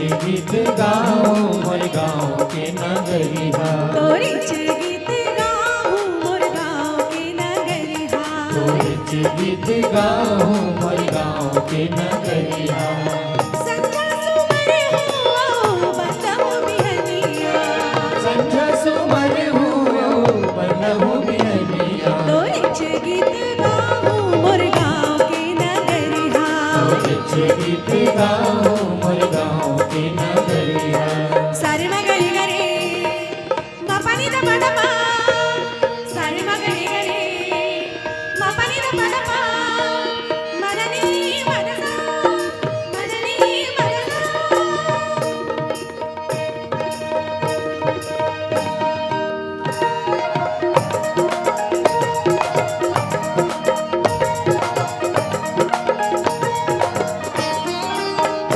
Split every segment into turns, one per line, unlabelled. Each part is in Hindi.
गीत गाओ मोर गाँव के नगरिया,
तोरे गीत गाओ मोर गाँव के नगरिया,
तोरे गीत गाओ मोर गाँव के नगरिया।
संझा सुमर हो बंदहु बिहनिया,
संझा सुमर हो बंदहु बिहनिया,
तोरे गीत गाओ मोर गाँव के नगरिया,
तोरे गीत गाओ मोर गाँव के नगरिया।
सारे मगरी गरे मा पानी द पदमा, सारे मगरी गरे मा पानी द पदमा, मदनी मदसा मदनी मदसा।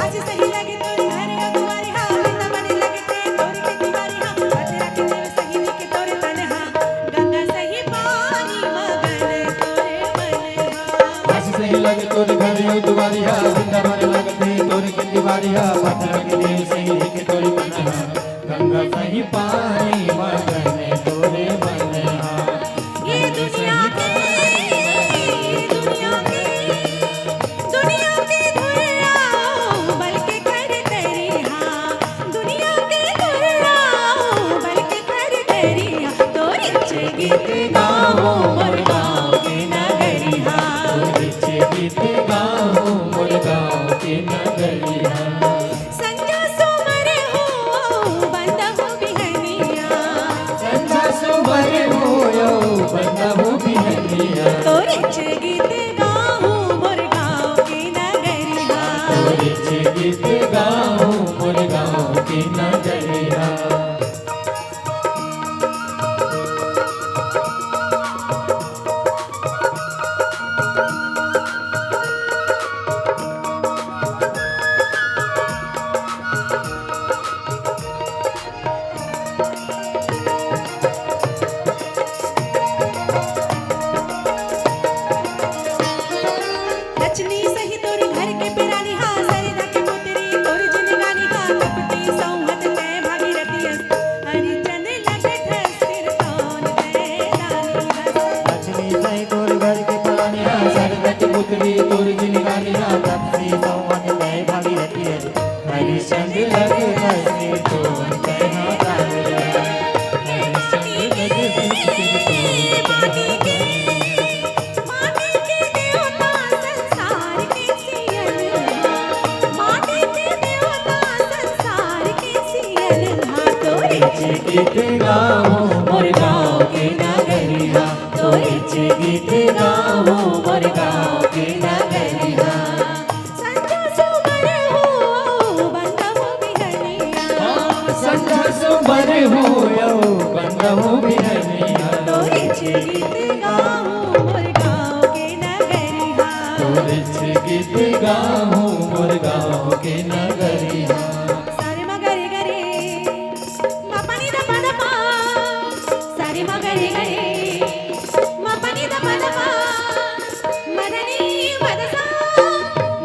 आज सही लगे तोर घर अगुवारी हा, वृंदावन लगते तोर के दीवारी हा, बजरा के देव सही के तोर तनहा, गंगा सही पानी मगन तोरे मनहा।
आज सही लगे तोर घर दुआरी हा, वृंदावन लगते तोर के दीवारी हा, बजरा के देव सही के तोर तनहा, गंगा सही पानी मगन तोरे मनहा।
ये दुनिया के दुनिया के धुर्राओ बल्कि कर करिहा, दुनिया के धुर्राओ बल्कि कर करिहा, तोरे गीत गाओ मोर गाँव के नगरिया,
तोरे गीत गाओ मोर गाँव के नगरिया।
संझा सुमर हो बंदहु बिहनिया,
संझा सुमर होयो बंदहु बिहनिया,
तोरे गीत गाओ मोर गाँव के नगरिया,
तोरे गीत गाओ मोर गाँव के नगरिया।
रचनी सही तोर घर के पिरानी हा, सरदा के पुत्री तोर जिनगानी हा, तपती सौहत तय भागीरथी हरिचंद लगत सिर तौन तय रानी हस।
लक्ष्मी सही तोर घर के पलानी हा, सरस्वती पुत्री तोर जिनगानी हा, तपसी सौवन तय भागीरथी हरिश्चंद्र लगे हंसी तोर कहना तारिया, हरिश्चंद्र लगे हंसी तोर
माटी
कहना
के देवता संसार के सियल हा, माटी के देवता संसार के सियल हा, तोरे
गीत गाओ मोर गाँव के नगरिया, तोरे गीत गाओ मोर गाँव के नगरिया।
संझा सुमर हो बंदहु बिहनिया,
संझा सुमर होयो बंदहु बिहनिया,
तोरे गीत गाओ मोर गाँव के नगरिया,
तोरे गीत गाओ मोर गाँव के नगरिया।
सारे मगरे गरे मा पानी द पदमा, सारे मगरे गरे मा पानी द पदमा, मदनी मदसा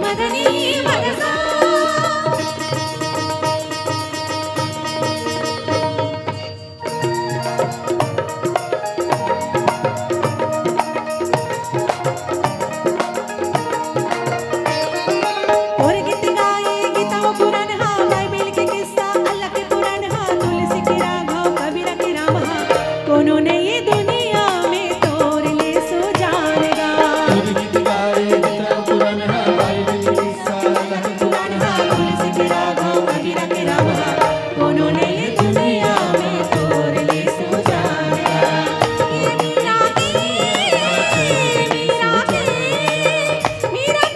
मदनी मदसा। और गीत गाए गीताओ पुराण हा, बाइबल के किस्सा अल्लाह के पुराण हा, तुलसी के राघव कबीरा के राम हा, कोनो ने ये दुनिया में तोर ले सो जानेगा।
तोर गीत गाए गीता पुराण हा, बाइबल के किस्सा अल्लाह के
पुराण हा, तुलसी के राघव कबीरा के राम हा, कोनो ने ये दुनिया में तोर ले सो जानेगा। ये मीरा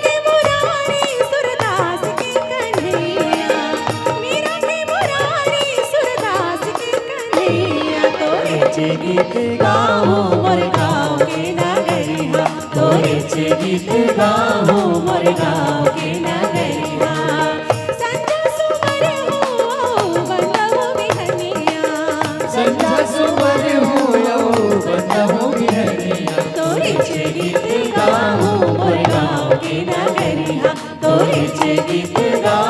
के मुरारी सुरदास के कन्हैया, मीरा के मुरारी सुरदास के कन्हैया, तोरे गीत गाओ मोर गाँव के नगरिया, तोरे गीत गाओ मोर गाँव के नगरिया। संझा सुमर हो बंदहु बिहनिया,
संझा सुमर होयो बंदहु बिहनिया,
तोरे गीत गाओ मोर गाँव के नगरिया, तोरे गीत गाओ